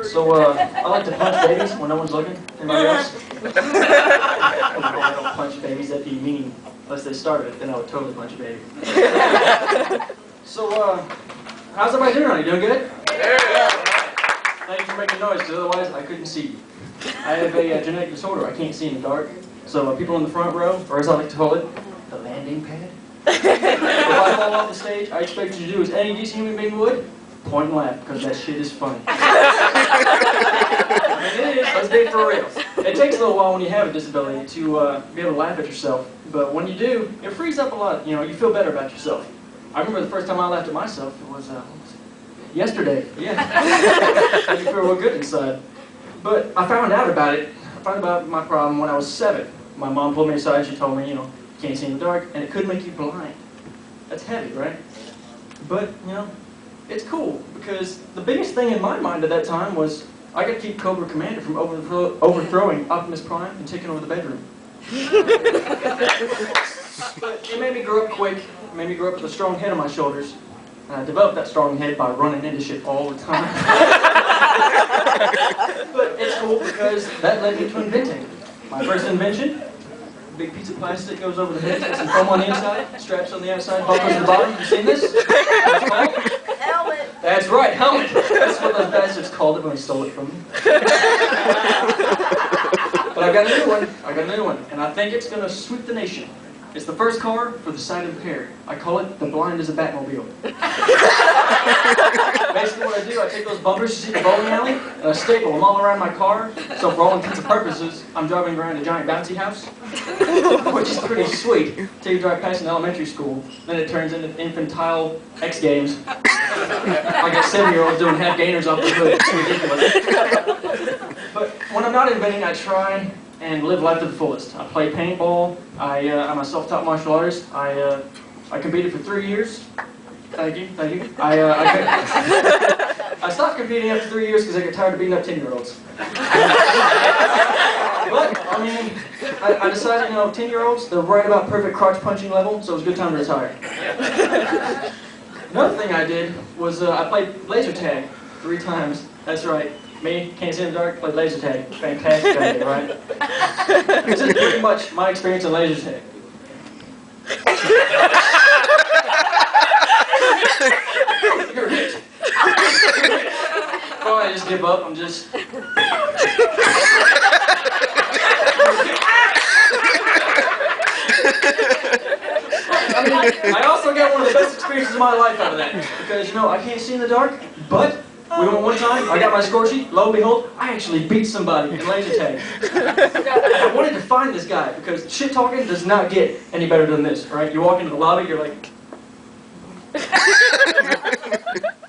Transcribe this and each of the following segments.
So, I like to punch babies when no one's looking. Anybody else? I don't punch babies at the meaning, unless they started it, then I would totally punch a baby. So, how's everybody doing? Are you doing good? Yeah. Thank you for making noise, because otherwise I couldn't see you. I have a genetic disorder. I can't see in the dark. So, people in the front row, or as I like to call it, the landing pad. If I fall off the stage, I expect you to do as any decent human being would. Point and laugh, because that shit is funny. I mean, it is. Let's be for real. It takes a little while when you have a disability to be able to laugh at yourself, but when you do, it frees up a lot. You know, you feel better about yourself. I remember the first time I laughed at myself, it was yesterday. Yeah. You feel real good inside. But I found out about it. I found out about my problem when I was 7. My mom pulled me aside. She told me, you know, you can't see in the dark, and it could make you blind. That's heavy, right? But, you know, it's cool, because the biggest thing in my mind at that time was I got to keep Cobra Commander from overthrowing Optimus Prime and taking over the bedroom. But it made me grow up quick. It made me grow up with a strong head on my shoulders. And I developed that strong head by running into shit all the time. But it's cool because that led me to inventing. My first invention, a big piece of plastic goes over the head, some foam on the inside, straps on the outside, buckles at the bottom. You seen this? Helmet. That's right, helmet. That's what those bastards called it when they stole it from me. But I've got a new one. And I think it's going to sweep the nation. It's the first car for the sight impaired. I call it the blind as a Batmobile. Basically what I do, I take those bumpers you see in the bowling alley, and I staple them all around my car, so for all intents and purposes, I'm driving around a giant bouncy house, which is pretty sweet, until you drive past an elementary school, then it turns into infantile X Games. I got 7-year-olds doing half gainers off the hood. It's ridiculous. But when I'm not inventing, I try and live life to the fullest. I play paintball. I'm a self-taught martial artist. I competed for 3 years. Thank you. I stopped competing after 3 years because I got tired of beating up 10-year-olds. But, I mean, I decided, you know, 10-year-olds, they're right about perfect crotch punching level, so it was a good time to retire. Another thing I did was I played laser tag 3 times. That's right. Me, can't see in the dark, played laser tag. Fantastic idea, right? This is pretty much my experience in laser tag. You're hit. Oh, I just give up. I'm just... I mean, I also got one of the best experiences of my life out of that. Because, you know, I can't see in the dark, but we went one time, I got my score sheet, lo and behold, I actually beat somebody in laser tag. I wanted to find this guy, because shit talking does not get any better than this, right? You walk into the lobby, you're like...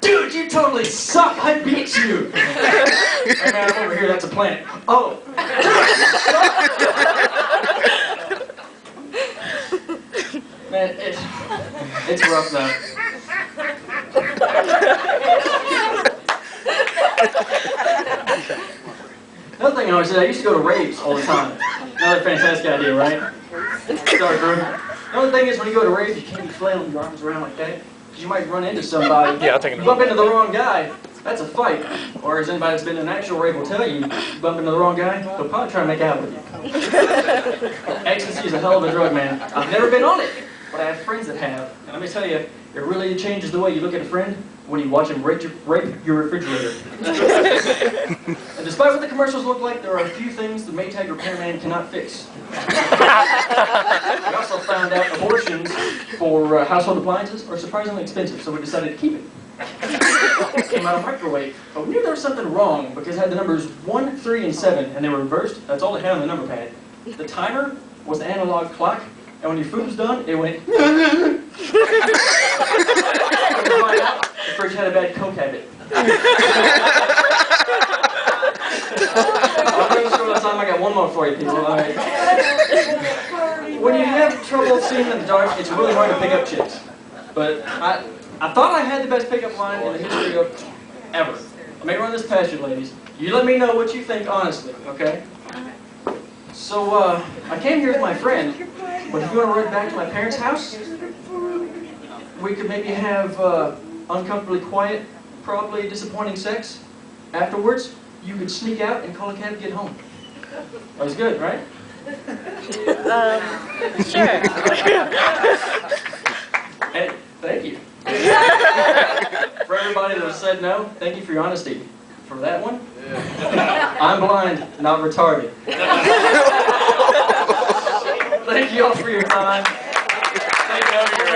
Dude, you totally suck! I beat you! Hey man, I'm over here, that's a planet. Oh! Man, it's rough though. Another thing I always said, I used to go to raves all the time. Another fantastic idea, right? Sorry, bro. Another thing is when you go to raves, you can't be flailing your arms around like that. Because you might run into somebody. Yeah, I'll take it. You bump into the wrong guy, that's a fight. Or as anybody that's been in an actual rave will tell you, you bump into the wrong guy, they'll probably try to make out with you. Ecstasy is a hell of a drug, man. I've never been on it, but I have friends that have. And let me tell you, it really changes the way you look at a friend when you watch him rape your refrigerator. And despite what the commercials look like, there are a few things the Maytag repairman cannot fix. We also found out abortions for household appliances are surprisingly expensive, so we decided to keep it. It came out of microwave, but we knew there was something wrong because it had the numbers 1, 3, and 7, and they were reversed. That's all it had on the number pad. The timer was the analog clock, and when your food was done, it went... The fridge had a bad coke habit. I'll bring this short time. I got one more for you, people. All right. When you have trouble seeing in the dark, it's really hard to pick up chicks. But I thought I had the best pickup line in the history of ever. Let me run this past you, ladies. You let me know what you think honestly, okay? So, I came here with my friend, but if you want to run back to my parents' house, we could maybe have uncomfortably quiet, probably disappointing sex, afterwards, you could sneak out and call a cab to get home. That was good, right? Sure. Hey, thank you. For everybody that said no, thank you for your honesty. For that one, I'm blind, not retarded. Thank you all for your time. Thank you all for your